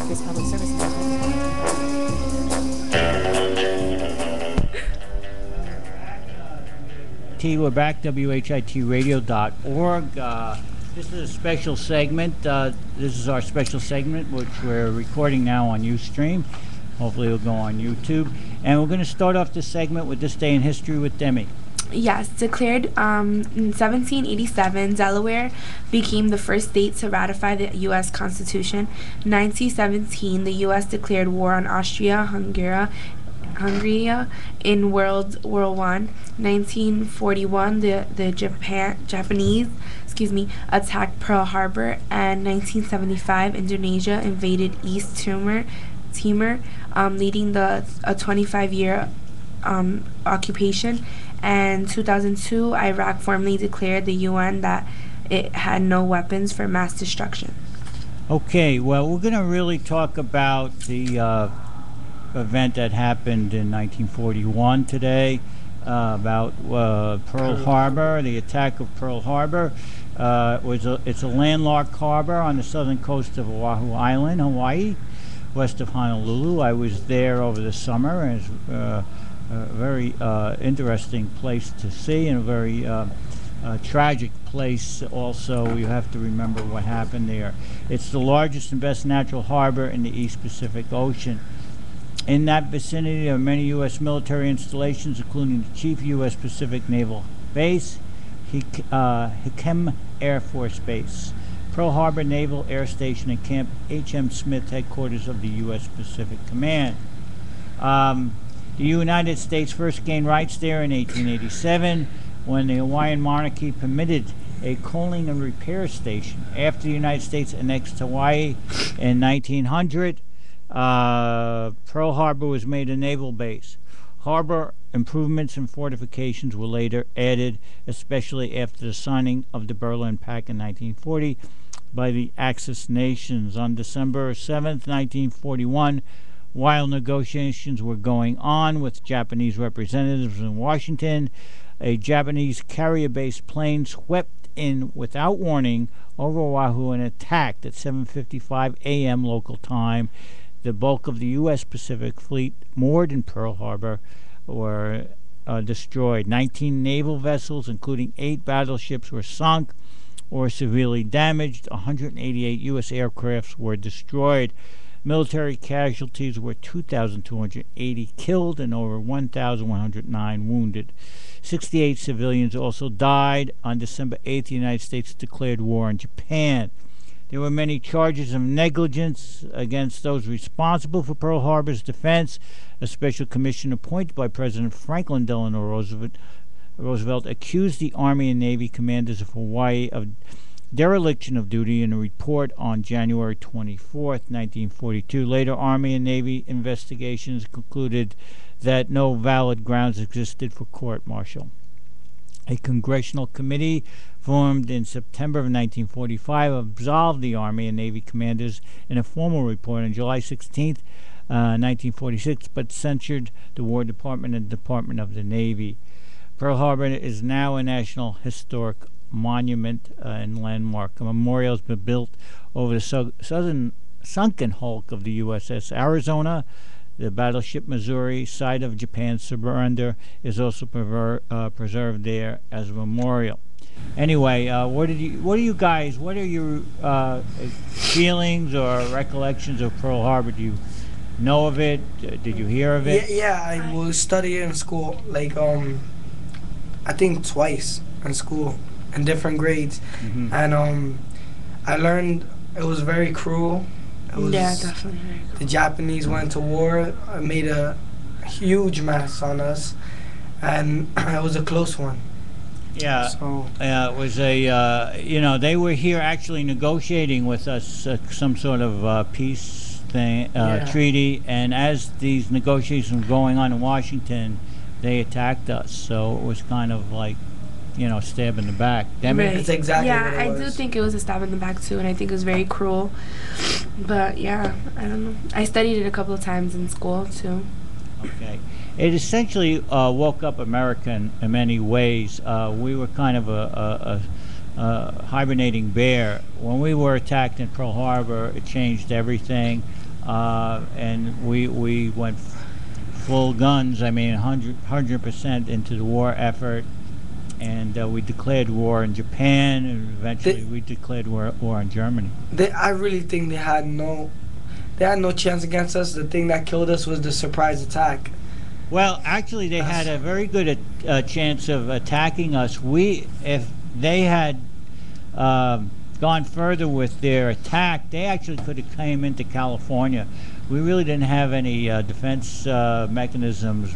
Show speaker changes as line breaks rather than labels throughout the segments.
This public service announcement.
We're back, WHITradio.org. This is a special segment. This is our special segment, which we're recording now on Ustream. Hopefully it'll go on YouTube. And we're going to start off this segment with This Day in History with Demi.
Yes, declared in 1787, Delaware became the first state to ratify the U.S. Constitution. 1917, the U.S. declared war on Austria-Hungary in World War I. 1941, the Japanese attacked Pearl Harbor, and 1975, Indonesia invaded East Timor, leading a 25-year occupation. And 2002, Iraq formally declared the UN that it had no weapons for mass destruction.
Okay, well, we're going to really talk about the event that happened in 1941 today, about Pearl Harbor, the attack of Pearl Harbor. It's a landlocked harbor on the southern coast of Oahu Island, Hawaii, west of Honolulu. I was there over the summer, and it's a very interesting place to see, and a very tragic place also. You have to remember what happened there. It's the largest and best natural harbor in the East Pacific Ocean. In that vicinity are many U.S. military installations, including the chief U.S. Pacific Naval Base, Hickam Air Force Base, Pearl Harbor Naval Air Station, and Camp H.M. Smith, headquarters of the U.S. Pacific Command. The United States first gained rights there in 1887 when the Hawaiian monarchy permitted a coaling and repair station. After the United States annexed Hawaii in 1900, Pearl Harbor was made a naval base. Harbor improvements and fortifications were later added, especially after the signing of the Berlin Pact in 1940 by the Axis nations. On December 7th, 1941, while negotiations were going on with Japanese representatives in Washington, a Japanese carrier-based plane swept in without warning over Oahu and attacked at 7:55 a.m. local time. The bulk of the U.S. Pacific Fleet moored in Pearl Harbor were destroyed. 19 naval vessels, including 8 battleships, were sunk or severely damaged. 188 U.S. aircrafts were destroyed. Military casualties were 2,280 killed and over 1,109 wounded. 68 civilians also died. On December 8th, the United States declared war on Japan. There were many charges of negligence against those responsible for Pearl Harbor's defense. A special commission appointed by President Franklin Delano Roosevelt accused the Army and Navy commanders of Hawaii of dereliction of duty in a report on January 24th, 1942. Later, Army and Navy investigations concluded that no valid grounds existed for court-martial. A congressional committee formed in September of 1945 absolved the Army and Navy commanders in a formal report on July 16th, 1946, but censured the War Department and Department of the Navy. Pearl Harbor is now a National Historic Monument and landmark. A memorial has been built over the southern sunken hulk of the USS Arizona. The battleship Missouri, site of Japan's surrender, is also preserved there as a memorial. Anyway, what are your feelings or recollections of Pearl Harbor? Do you know of it? Did you hear of it?
Yeah, I was studying in school, like I think twice in school, in different grades, and I learned it was very cruel.
Yeah, definitely very cruel.
The Japanese went to war, made a huge mess on us, and it was a close one.
Yeah,
so,
it was a, they were here actually negotiating with us some sort of peace thing, treaty, and as these negotiations were going on in Washington, they attacked us, so it was kind of like, stab in the back.
Right.
That's exactly what it was.
I do think it was a stab in the back too, and I think it was very cruel. But yeah, I don't know. I studied it a couple of times in school too.
Okay. It essentially woke up America in many ways. We were kind of a hibernating bear. When we were attacked in Pearl Harbor, it changed everything. and we went full guns. I mean, 100% into the war effort, and we declared war in Japan, and eventually we declared war on Germany.
I really think they had no chance against us. The thing that killed us was the surprise attack.
Well, actually, they had a very good chance of attacking us. If they had gone further with their attack, they actually could have came into California. We really didn't have any defense mechanisms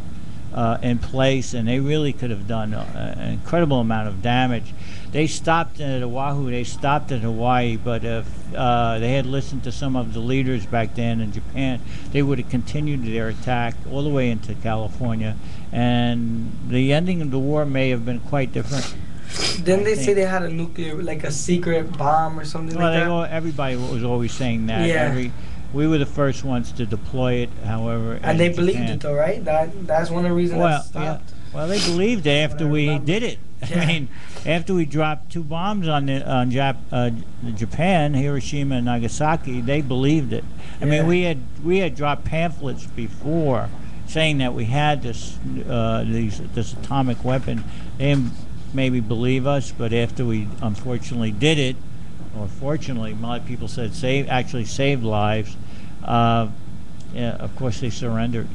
in place, and they really could have done an incredible amount of damage. They stopped at Oahu, they stopped at Hawaii, but if they had listened to some of the leaders back then in Japan, they would have continued their attack all the way into California, and the ending of the war may have been quite different.
Didn't they say they had a nuclear, like a secret bomb or something like that?
Everybody was always saying that.
Yeah.
We were the first ones to deploy it, however.
And they believed it, though, right? That's one of the reasons that stopped.
Yeah. Well, they believed it after we did it.
Yeah.
I mean, after we dropped 2 bombs on Japan, Hiroshima and Nagasaki, they believed it. I mean, we had dropped pamphlets before saying that we had this atomic weapon. They didn't maybe believe us, but after we unfortunately did it, or fortunately, a lot of people said actually saved lives. Yeah, of course, they surrendered.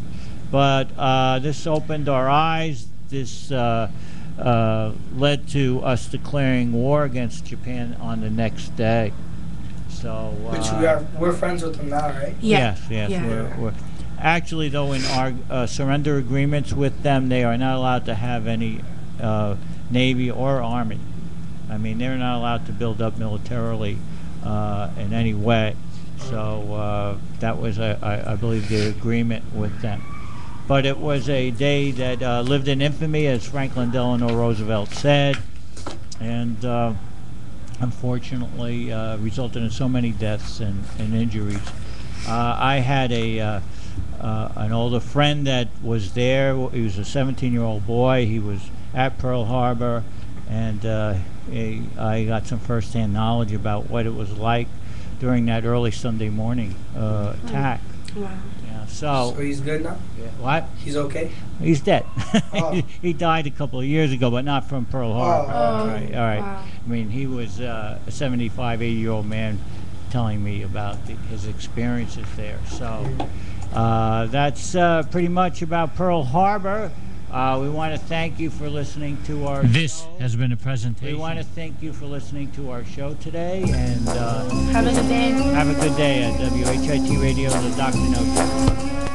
But this opened our eyes. This led to us declaring war against Japan on the next day. So,
which we're friends with them now, right?
Yeah.
Yes.
Yeah.
We're actually, though, in our surrender agreements with them, they are not allowed to have any Navy or Army. I mean, they're not allowed to build up militarily in any way. So that was, I believe, the agreement with them. But it was a day that lived in infamy, as Franklin Delano Roosevelt said, and unfortunately resulted in so many deaths and injuries. I had an older friend that was there. He was a 17-year-old boy. He was at Pearl Harbor, and I got some first-hand knowledge about what it was like during that early Sunday morning attack.
Wow.
Yeah, so
he's good now?
Yeah, what?
He's okay?
He's dead.
Oh.
He died a couple of years ago, but not from Pearl Harbor.
Oh.
All right.
Wow.
I mean, he was a 75, 80-year-old man telling me about his experiences there. So that's pretty much about Pearl Harbor. We want to thank you for listening to our show.
Has been a presentation.
We want to thank you for listening to our show today, and
Have a good day.
have a good day at WHIT Radio, the Dr. No Show.